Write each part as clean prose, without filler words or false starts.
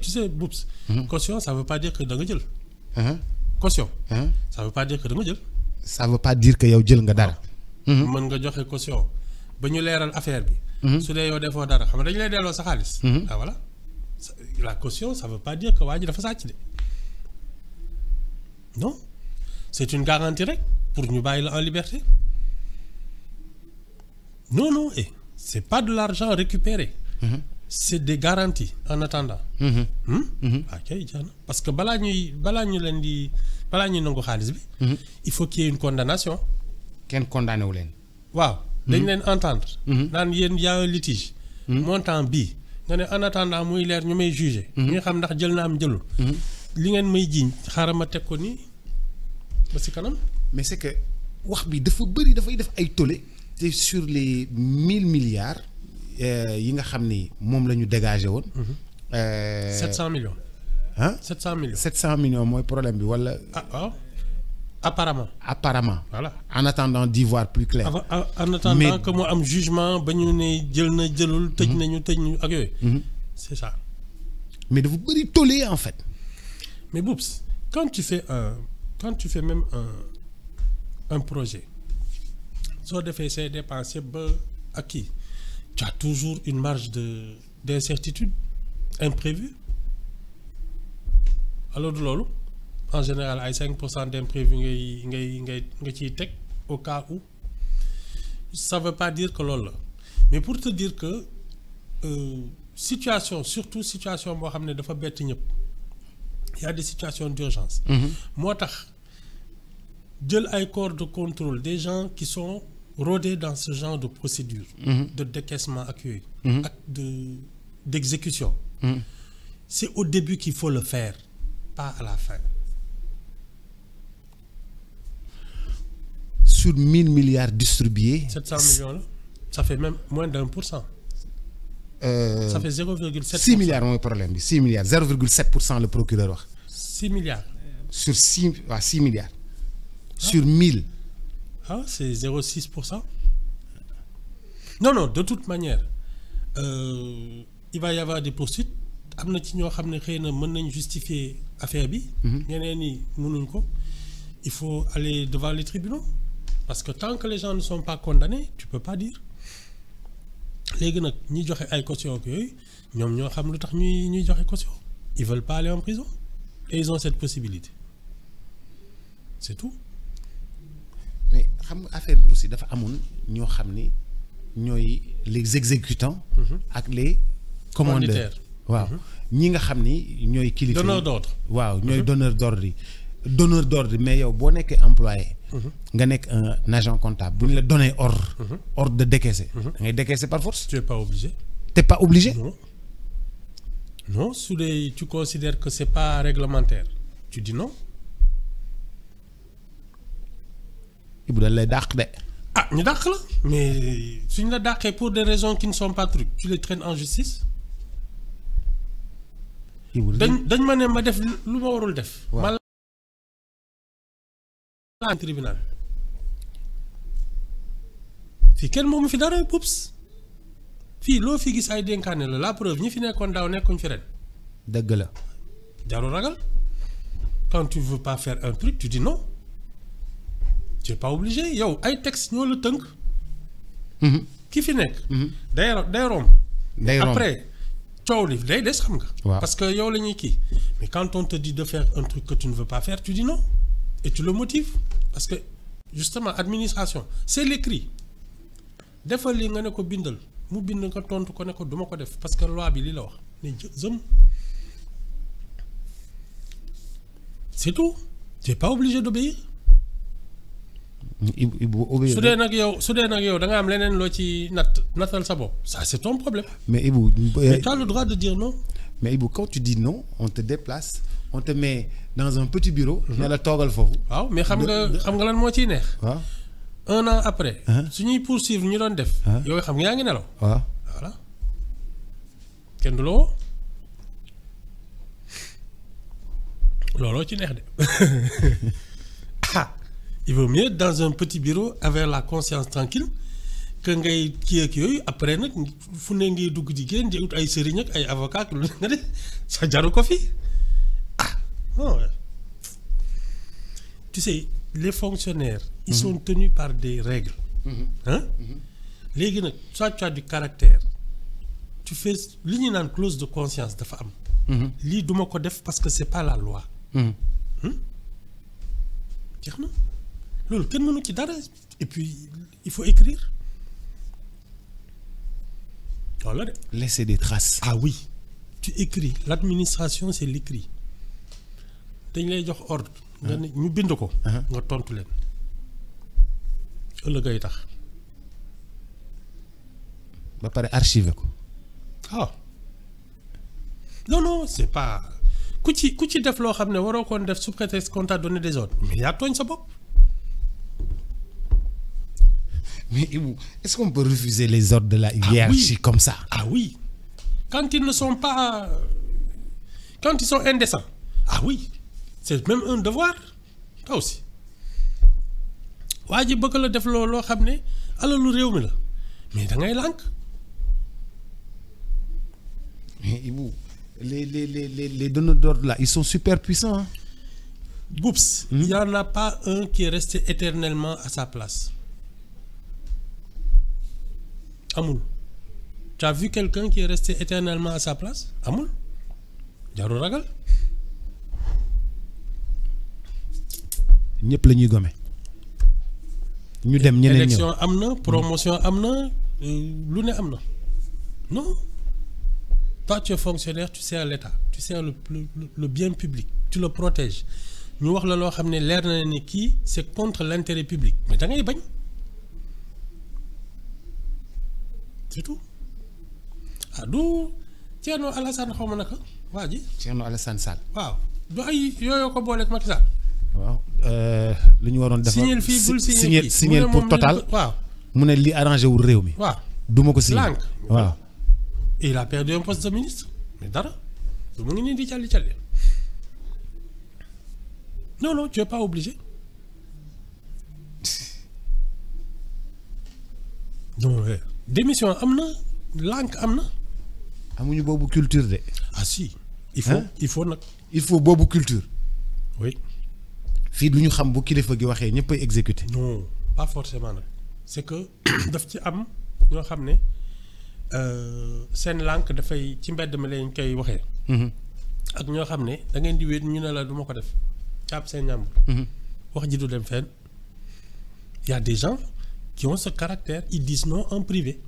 tu sais Boubs. Caution ça veut pas dire que da nga jël. Caution. Ça veut pas dire que da nga jël. ça veut pas dire que yow jël nga dara. mën nga joxe caution ba ñu leeral affaire bi. su dee yow defoo dara xam nga dañu lay delloo sa xaalis. ah voilà la caution ça veut pas dire que waa ji dafa sàcc de non c'est une garantie rek pour ñu bàyyi la en liberté non non c'est pas de l'argent récupéré. C'est des garanties en attendant. Ok jeex na parce que balaa ñu leen di balaa ñuy nangu xaalis bi. il faut qu'il y ait une condamnation. kenn condamné wu leen. waaw dañ leen entendre. naan yéen y a un litige. montant bii nga ne en attendant muy leer ñu may juger. ñu xam ndax jël na am jëlul. li ngeen may jiiñ xaaral ma teg ko nii ba si kanam. mais c'est que wax bi dafa bëri dafay def ay tollé te sur les 1000 milliards yi nga xam ni moom la ñu dégagé woon. 700 millions. ah 700 millions. 700 millions mooy problème bi wala. ah waaw apparemment. Voilà. En attendant d'y voir plus clair. En attendant que mu am jugement ba ñu ne jël na jëlul. tëj nañu ak yooyu. C'est ça. mais dafa bëri tollé en fait. mais Boubs quand tu fais même un projet soo defee say dépenses ba ak kii tu as toujours une marge d'incertitude imprévue alors du loolu en général ay 5% d'imprévu nga ciy teg au cas où ça veut pas dire que loolu la mais pour te dire que surtout situation boo xam ne dafa bett ñëpp il y a des situations d'urgence. moo tax jël ay corps de contrôle des gens qui sont rodés dans ce genre de procédure. De décaissement ak yooyu. ak d'exécution. C'est au début qu'il faut le faire pas à la fin. Sur 1000 milliards distribués. 700 millions là ça fait même moins d'1%. Ça fait 0,7%. 6 milliards mooy problème bi 6 milliards 0,7% le procureur wax. 6 milliards. Sur 6 milliards. Sur 1000. Ah c'est 0,6%. Non de toute manière il va y avoir des poursuites am na ci ñoo xam ne xëy na mën nañ justifier affaire bi. ñeneen ñi mënuñ ko. Il faut aller devant les tribunaux parce que tant que les gens ne sont pas condamnés tu peux pas dire. léegi nag ñi joxe ay caution ak yooyu ñoom ñoo xam lu tax ñuy joxe caution ils veulent pas aller en prison et ils ont cette possibilité c'est tout. mais xam nga affaire bi aussi dafa amoon ñoo xam ni ñooy les exécutants. ak les commandeurs. waaw ñi nga xam ni ñooy kilifa. donneur d'ordre. waaw ñooy donneur d'ordre yi. donneur d'ordre mais yow boo nekkee employé. nga nekk un agent comptable bu ñu la donné ordre de décaisser. da ngay décaisser par force. tu es pas obligé. t'es pas obligé. non su dee tu considères que c'est pas réglementaire tu dis non. Ibou dañ lay dàq de. ah ñu dàq la mais suñ la dàqee pour des raisons qui ne sont pas trucs tu les traînes en justice. dañ ma ne ma def lu ma warul def. waaw ma tribunal fii kenn moomu fi dara Boubs fii loo fi gis ay dénkaane la preuve ñi fi nekkoon daaw nekkuñ fi ren. dëgg la. jarul ragal quand tu veux pas faire un truc tu dis non tu es pas obligé yow ay texte ñoo la tënk. ki fi nekk. day romb. après coow li day des xam nga. waaw parce que yow la ñuy kii mais quand on te dit de faire un truc que tu ne veux pas faire tu dis non et tu le motives parce que justement administration c'est l'écrit defal li nga ne ko bindal mu bind nga tontu ko ne ko duma ko def parce que loi bi li la wax mais jëm c'est tout tu es pas obligé d'obéir. su dee nag yow da nga am leneen loo ci nattal sa bopp ça c'est ton problème. mais Ibou. mais tu as le droit de dire non. mais Ibou quand tu dis non on te déplace on te met dans un petit bureau. ne la toogal foofu. waaw mais xam nga lan moo ciy neex. waaw. 1 an après. su ñuy poursuivre ñu doon def. yow xam nga yaa ngi nelaw. waaw voilà kenn du la woo looloo ci neex de ah il vaut mieux être dans un petit bureau avec la conscience tranquille que ngay kii ak yooyu après nag fu ne ngay dugg di génn di ut ay sëriñ ak ay avocat lu nga de sa jaru ko fi non tu sais les fonctionnaires ils sont tenus par des règles hein léegi nag soit tu as du caractère tu fais li ñuy naan clause de conscience dafa am lii duma ko def parce que c'est pas la loi jeex na loolu kenn mënu ci dara et puis il faut écrire voilà de laisser des traces. ah oui tu écris l'administration c'est l'écrit dañ lay jox ordre nga ne ñu bind ko nga tontu leen ëllëg ay tax ba pare archiver ko. ah non non c'est pas ku ci def loo xam ne waroo koon def sous prétexte qu'on t'a donné des ordres mais yaa tooñ sa bopp. Mais Ibou, est-ce qu'on peut refuser les ordres de la hiérarchie comme ça? Ah oui. Quand ils ne sont pas... Quand ils sont indécents. Ah oui. C'est même un devoir. Ça aussi. waa ji bëgg la def loo xam ne alalu réew mi la mais da ngay lànk. Mais Ibou, les donneurs d'ordre là, ils sont super puissants. Hein? Boups, il n'y en a pas un qui est resté éternellement à sa place. Amul. Tu as vu quelqu'un qui est resté éternellement à sa place? Amul. Jarul ragal. ñëpp la ñuy gome. ñu dem ñeneen ñëw élection am na promotion am na lu ne am na non. Toi tu es fonctionnaire, tu sers l'État, tu sers le bien public, tu le protèges. ñu wax la loo xam ne leer na ne kii c'est contre l'intérêt public mais da ngay bañ. c'est tout. ah du Thierno Alassane xaw ma naka waa ji. Thierno Alassane Sall. waaw du ay yooyu ko booleeg Macky Sall. waaw lu ñu waroon defar signal fii bul signal signal pour Total. waaw mu ne li arrangé wul réew mi. waaw du ma ko signal lànk. waaw. il a perdu un poste de ministre mais dara mu ngi nii di calli non tu es pas obligé. non démission am na lànk am na. amuñu boobu culture de. ah si. il faut nag. il faut boobu culture. oui. fii lu ñu xam bu kilifa gi waxee ñëpp ay exécuter. non pas forcément nag c'est que daf ci am ñoo xam ne seen lànk dafay ci mbedd mi lañ koy waxee. ak ñoo xam ne da ngeen di wéet ñu ne la du ma ko def jàpp seen ñàmbur. wax ji du dem fenn. y a des gens qui ont ce caractère ils disent non en privé.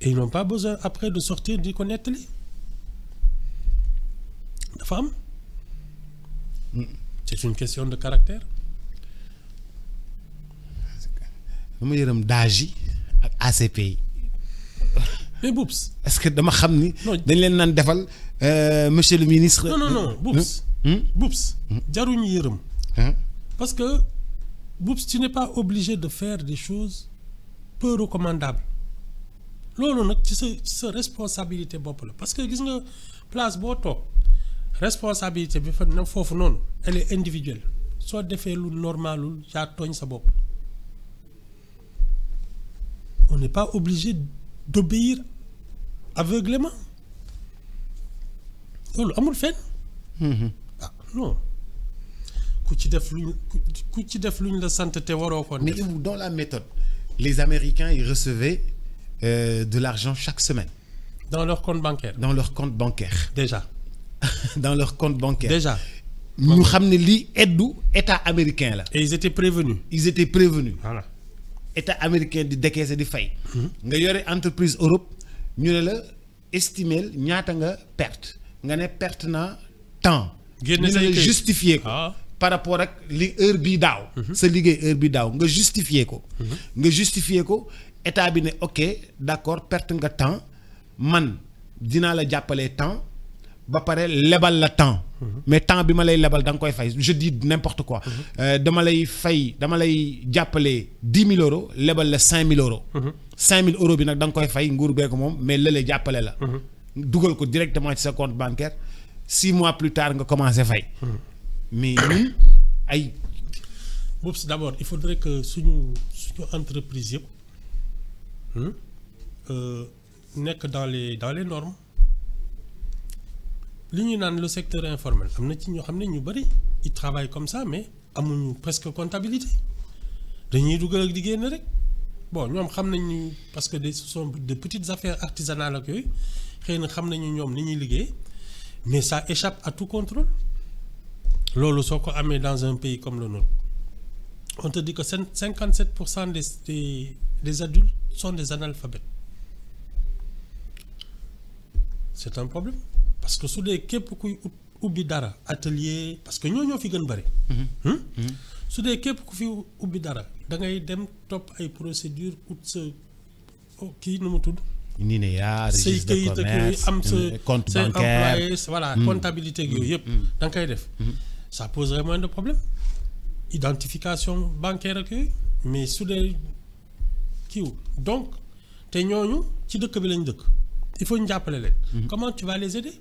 Et ils n'ont pas besoin après de sortir di ko nettali dafa am. C'est une question de caractère. dama yërëm DAGE yi ak ACP yi. mais Boups. est-ce que dama xam ni. dañ leen naan defal monsieur le ministre. non Boups. Boups jaruñu yërëm. parce que Boups tu n'es pas obligé de faire des choses peu recommandables. loolu nag ci sa responsabilité bopp la parce que gis nga place boo toog responsabilité bi fa na foofu noonu elle est individuelle soo defee lu normalul yaa tooñ sa bopp. on n'est pas obligé d'obéir aveuglément loolu amul fenn. ah non ku ci def luñ la sant te waroo ko def. mais dans la méthode les Américains ils recevaient de l'argent chaque semaine. Dans leur compte bancaire. Dans leur compte bancaire. Déjà. Dans leur compte bancaire. Déjà. ñu xam ne lii eddu état américain la. Et ils étaient prévenus. Voilà. État américain di décaisser di fay. nga yore entreprise Europe ñu ne la estimer ñaata nga perte nga ne perte na temps. ñu ne la justifier ko. par rapport ak li heure bii daaw. sa liggéey heure bii daaw nga justifier ko. état bi ne ok d'accord perte nga temps man dinaa la jàppale temps ba pare lebal la temps mais temps bi ma lay lebal da nga koy fay je dis n'importe quoi dama lay jàppale 10 000 euros lebal la 5 000 euros 5 000 euros bi nag da nga koy fay nguur bee ko moom mais lële jàppale la dugal ko directement ci sa compte bancaire 6 mois plus tard nga commencé fay mais ñun ay boobu d'abord il faudrait que suñu entreprise yëpp nekk dans les normes li ñuy naan le secteur informel am na ci ñoo xam ne ñu bëri ils travaillent comme ça mais amuñu presque comptabilité dañuy dugal ak di génn rek bon ñoom xam nañ ni parce que ce sont de petites affaires artisanales ak yooyu xëy na xam nañu ñoom ni ñuy liggéey mais ça échappe à tout contrôle loolu soo ko amee dans un pays comme le nôtre on te dit que 57% des adultes sont des analphabètes c'est un problème parce que su dee képp kuy ubbi dara atelier parce que ñoo fi gën bëri. su dee képp ku fi ubbi dara da ngay dem topp ay procédures ut sa kii nu mu tudd. nii ne yaa registre de commerce am sa compte bancaire employés voilà comptabilité ak yooyu yëpp. da nga koy def. ça poserait moins de problème identification bancaire ak yooyu mais su dee kiiw donc te ñooñu ci dëkk bi lañ dëkk il faut ñu jàppale leen. comment tu vas les aider.